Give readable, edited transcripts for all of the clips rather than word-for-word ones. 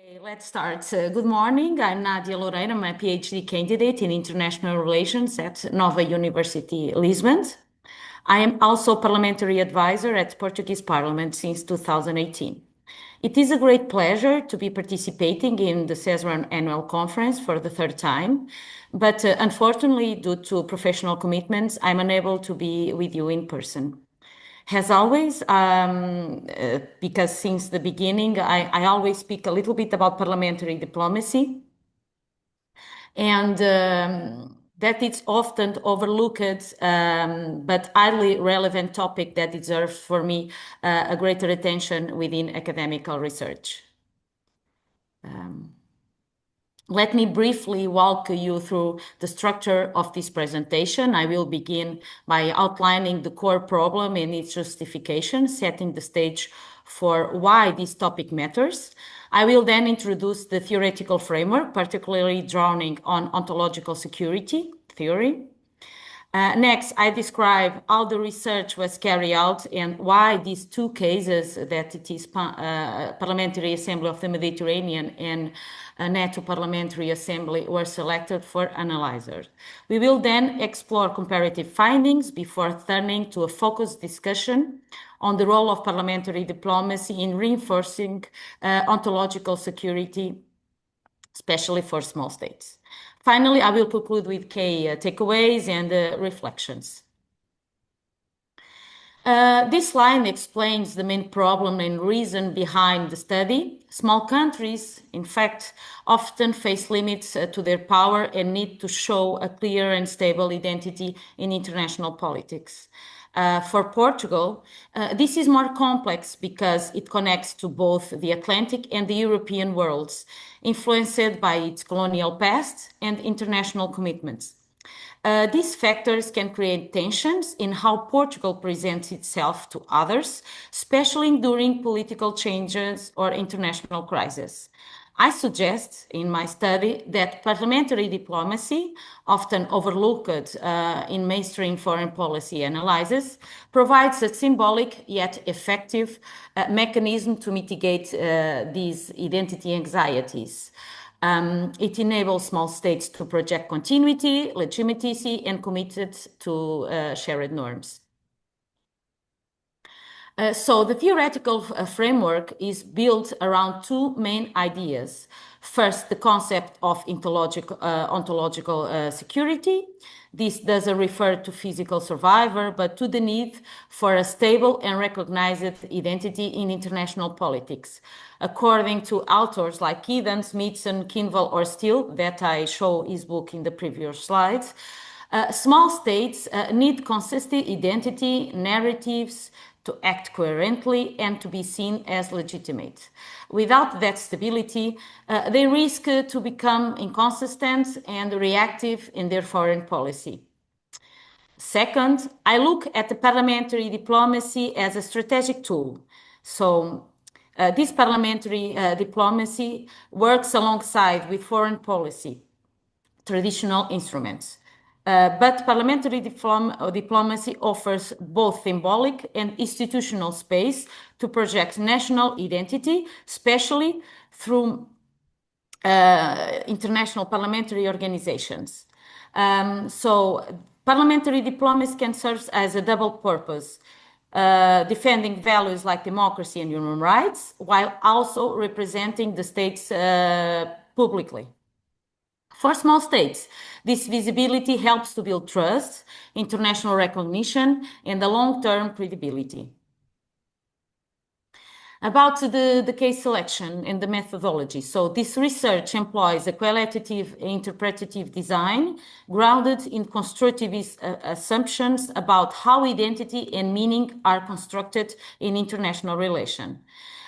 Let's start. Good morning. I'm Nadia Loureiro. I'm a PhD candidate in international relations at Nova University, Lisbon. I am also parliamentary advisor at Portuguese Parliament since 2018. It is a great pleasure to be participating in the CESRAN annual conference for the third time, but unfortunately, due to professional commitments, I'm unable to be with you in person. As always, because since the beginning, I always speak a little bit about parliamentary diplomacy, and that it's often overlooked, but highly relevant topic that deserves for me a greater attention within academic research. Let me briefly walk you through the structure of this presentation. I will begin by outlining the core problem and its justification, setting the stage for why this topic matters. I will then introduce the theoretical framework, particularly drawing on ontological security theory. Next, I describe how the research was carried out and why these two cases, that it is Parliamentary Assembly of the Mediterranean and NATO Parliamentary Assembly, were selected for analyzers. We will then explore comparative findings before turning to a focused discussion on the role of parliamentary diplomacy in reinforcing ontological security, especially for small states. Finally, I will conclude with key takeaways and reflections. This line explains the main problem and reason behind the study. Small countries, in fact, often face limits to their power and need to show a clear and stable identity in international politics. For Portugal, this is more complex because it connects to both the Atlantic and the European worlds, influenced by its colonial past and international commitments. These factors can create tensions in how Portugal presents itself to others, especially during political changes or international crises. I suggest in my study that parliamentary diplomacy, often overlooked in mainstream foreign policy analyses, provides a symbolic yet effective mechanism to mitigate these identity anxieties. It enables small states to project continuity, legitimacy, and committed to shared norms. So the theoretical framework is built around two main ideas. First, the concept of ontological security. This doesn't refer to physical survival, but to the need for a stable and recognized identity in international politics. According to authors like Eden, Smithson, Kinval, or Steele, that I show his book in the previous slides, small states need consistent identity, narratives, to act coherently and to be seen as legitimate. Without that stability, they risk to become inconsistent and reactive in their foreign policy. Second, I look at the parliamentary diplomacy as a strategic tool. So this parliamentary diplomacy works alongside with foreign policy, traditional instruments. But parliamentary diplomacy offers both symbolic and institutional space to project national identity, especially through international parliamentary organizations. So parliamentary diplomacy can serve as a double purpose, defending values like democracy and human rights, while also representing the states publicly. For small states, this visibility helps to build trust, international recognition, and a long-term credibility. About the case selection and the methodology. So this research employs a qualitative interpretative design grounded in constructivist assumptions about how identity and meaning are constructed in international relation.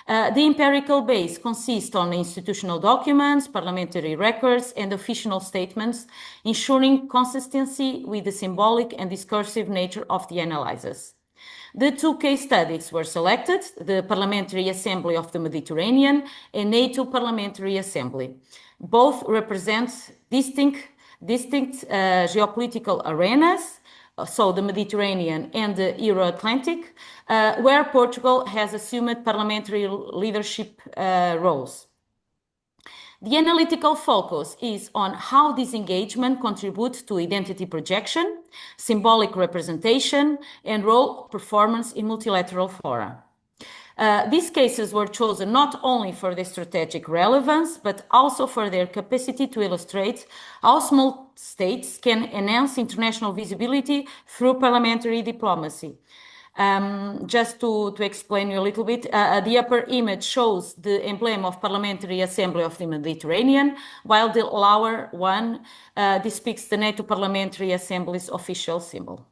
The empirical base consists on institutional documents, parliamentary records, and official statements, ensuring consistency with the symbolic and discursive nature of the analyses. The two case studies were selected, the Parliamentary Assembly of the Mediterranean and NATO Parliamentary Assembly. Both represent distinct geopolitical arenas, so the Mediterranean and the Euro-Atlantic, where Portugal has assumed parliamentary leadership roles. The analytical focus is on how this engagement contributes to identity projection, symbolic representation, and role performance in multilateral fora. These cases were chosen not only for their strategic relevance, but also for their capacity to illustrate how small states can enhance international visibility through parliamentary diplomacy. Just to explain you a little bit, the upper image shows the emblem of Parliamentary Assembly of the Mediterranean, while the lower one depicts the NATO Parliamentary Assembly's official symbol.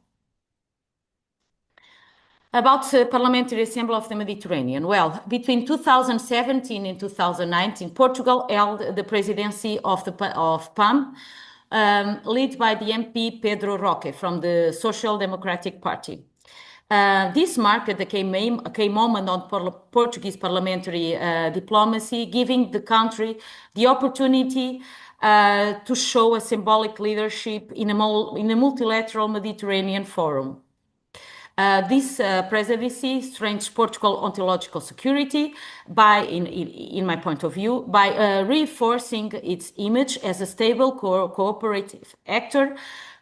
About the Parliamentary Assembly of the Mediterranean. Well, between 2017 and 2019, Portugal held the presidency of PAM, led by the MP Pedro Roque from the Social Democratic Party. This marked a key moment on Portuguese parliamentary diplomacy, giving the country the opportunity to show a symbolic leadership in a multilateral Mediterranean forum. This presidency strengthens Portugal's ontological security in my point of view, by reinforcing its image as a stable, cooperative actor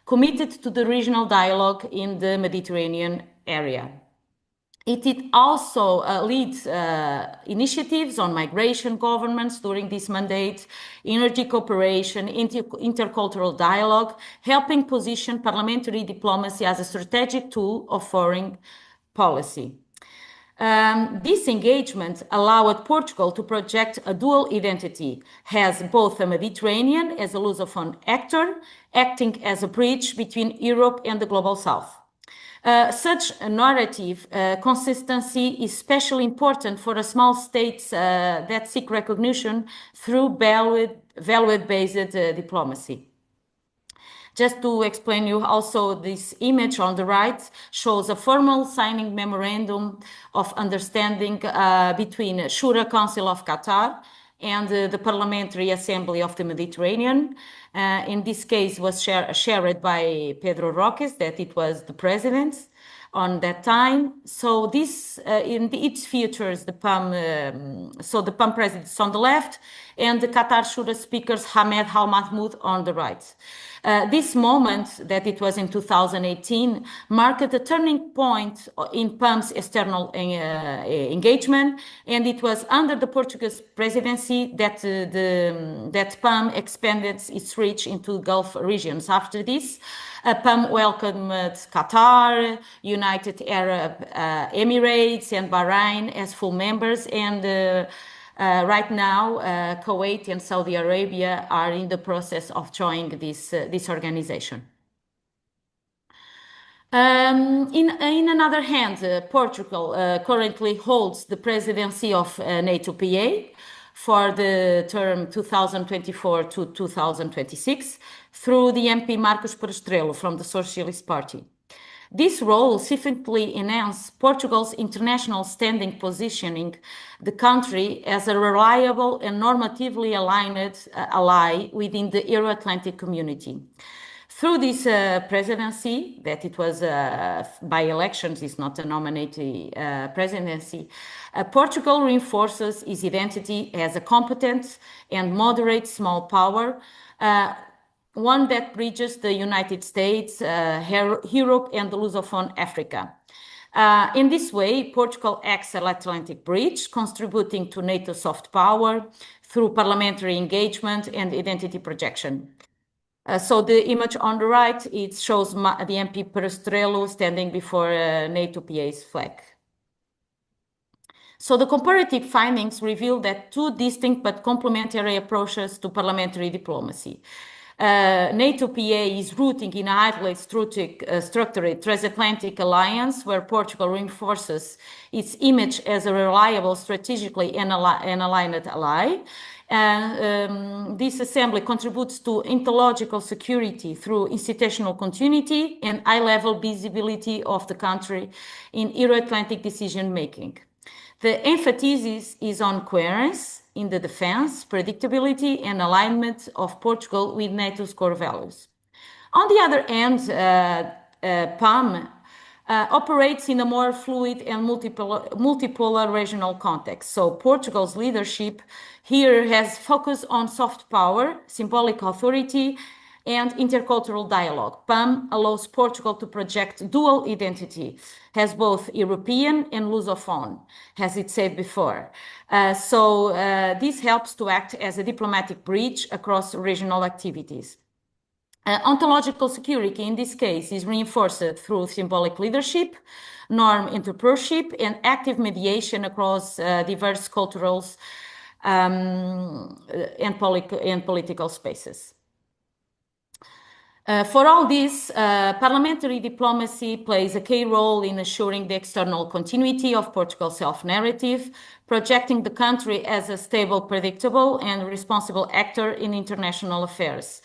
committed to the regional dialogue in the Mediterranean area. It also leads initiatives on migration governance during this mandate, energy cooperation, intercultural dialogue, helping position parliamentary diplomacy as a strategic tool of foreign policy. This engagement allowed Portugal to project a dual identity, as both a Mediterranean as a Lusophone actor, acting as a bridge between Europe and the global South. Such a narrative consistency is especially important for small states that seek recognition through value-based diplomacy. Just to explain you also, this image on the right shows a formal signing memorandum of understanding between Shura Council of Qatar and the Parliamentary Assembly of the Mediterranean. In this case was shared by Pedro Roques, that it was the president on that time. So this, it features the PAM, so the PAM president is on the left and the Qatar Shura speakers Hamed Al Mahmoud on the right. This moment, that it was in 2018, marked a turning point in PAM's external engagement, and it was under the Portuguese presidency that PAM expanded its reach into Gulf regions. After this, PAM welcomed Qatar, United Arab Emirates, and Bahrain as full members, and right now, Kuwait and Saudi Arabia are in the process of joining this organization. In another hand, Portugal currently holds the presidency of NATO PA for the term 2024 to 2026 through the MP Marcos Perestrelo from the Socialist Party. This role significantly enhanced Portugal's international standing, positioning the country as a reliable and normatively aligned ally within the Euro-Atlantic community. Through this presidency, that it was by elections, it's not a nominated presidency, Portugal reinforces its identity as a competent and moderate small power, one that bridges the United States, Europe, and the Lusophone Africa. In this way, Portugal acts as an Atlantic bridge, contributing to NATO soft power through parliamentary engagement and identity projection. So the image on the right, it shows the MP Perestrelo standing before NATO PA's flag. So the comparative findings reveal that two distinct but complementary approaches to parliamentary diplomacy. NATO PA is rooting in a highly structured transatlantic alliance where Portugal reinforces its image as a reliable, strategically and aligned ally. This assembly contributes to ontological security through institutional continuity and high-level visibility of the country in Euro-Atlantic decision-making. The emphasis is on coherence in the defense, predictability, and alignment of Portugal with NATO's core values. On the other hand, PAM operates in a more fluid and multipolar regional context. So Portugal's leadership here has focused on soft power, symbolic authority, and intercultural dialogue. PAM allows Portugal to project dual identity, has both European and Lusophone, as it said before. This helps to act as a diplomatic bridge across regional activities. Ontological security, in this case, is reinforced through symbolic leadership, norm entrepreneurship, and active mediation across diverse cultures and political spaces. For all this, parliamentary diplomacy plays a key role in assuring the external continuity of Portugal's self-narrative, projecting the country as a stable, predictable, and responsible actor in international affairs.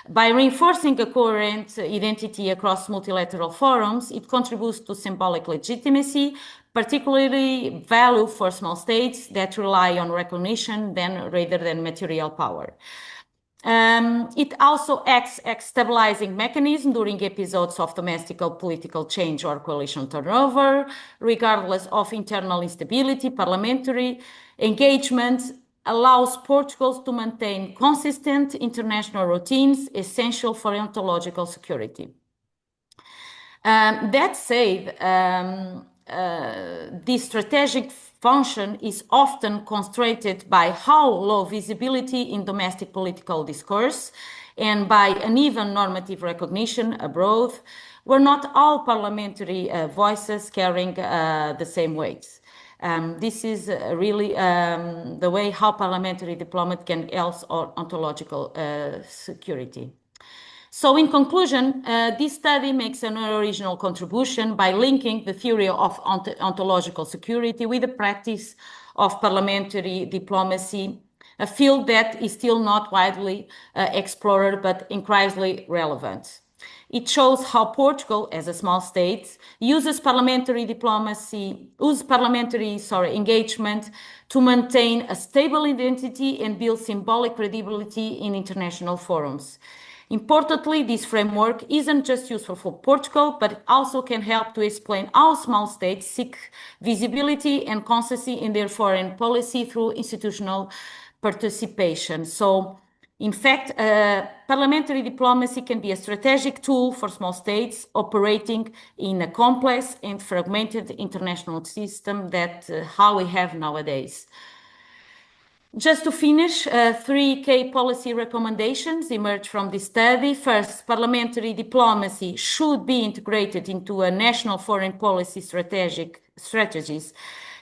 By reinforcing a coherent identity across multilateral forums, it contributes to symbolic legitimacy, particularly value for small states that rely on recognition rather than material power. It also acts as stabilizing mechanism during episodes of domestic political change or coalition turnover, regardless of internal instability. Parliamentary engagement allows Portugal to maintain consistent international routines essential for ontological security. That said, this strategic function is often constrained by how low visibility in domestic political discourse and by uneven normative recognition abroad, where not all parliamentary voices carrying the same weights. This is really the way how parliamentary diplomacy can help ontological security. So in conclusion, this study makes an original contribution by linking the theory of ontological security with the practice of parliamentary diplomacy, a field that is still not widely explored but increasingly relevant. It shows how Portugal, as a small state, uses parliamentary engagement to maintain a stable identity and build symbolic credibility in international forums. Importantly, this framework isn't just useful for Portugal, but it also can help to explain how small states seek visibility and consistency in their foreign policy through institutional participation. So, in fact, parliamentary diplomacy can be a strategic tool for small states operating in a complex and fragmented international system that how we have nowadays. Just to finish, 3 key policy recommendations emerge from this study. First, parliamentary diplomacy should be integrated into a national foreign policy strategies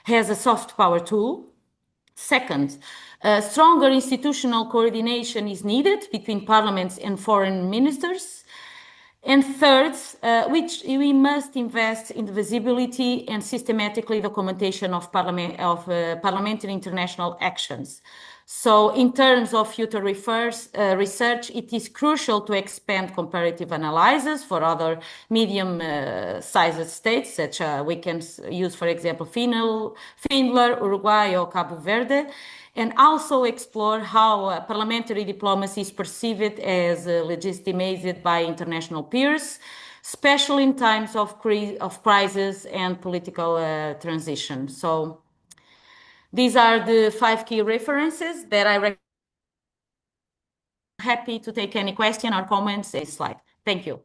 as a soft power tool. Second, stronger institutional coordination is needed between parliaments and foreign ministers. And third, which we must invest in the visibility and systematically documentation of parliamentary international actions. So in terms of future research, it is crucial to expand comparative analyses for other medium-sized states, such we can use, for example, Finland, Uruguay, or Cabo Verde, and also explore how parliamentary diplomacy is perceived as legitimated by international peers, especially in times of crisis and political transition. So these are the 5 key references that I recommend. Happy to take any question or comments in this slide. Thank you.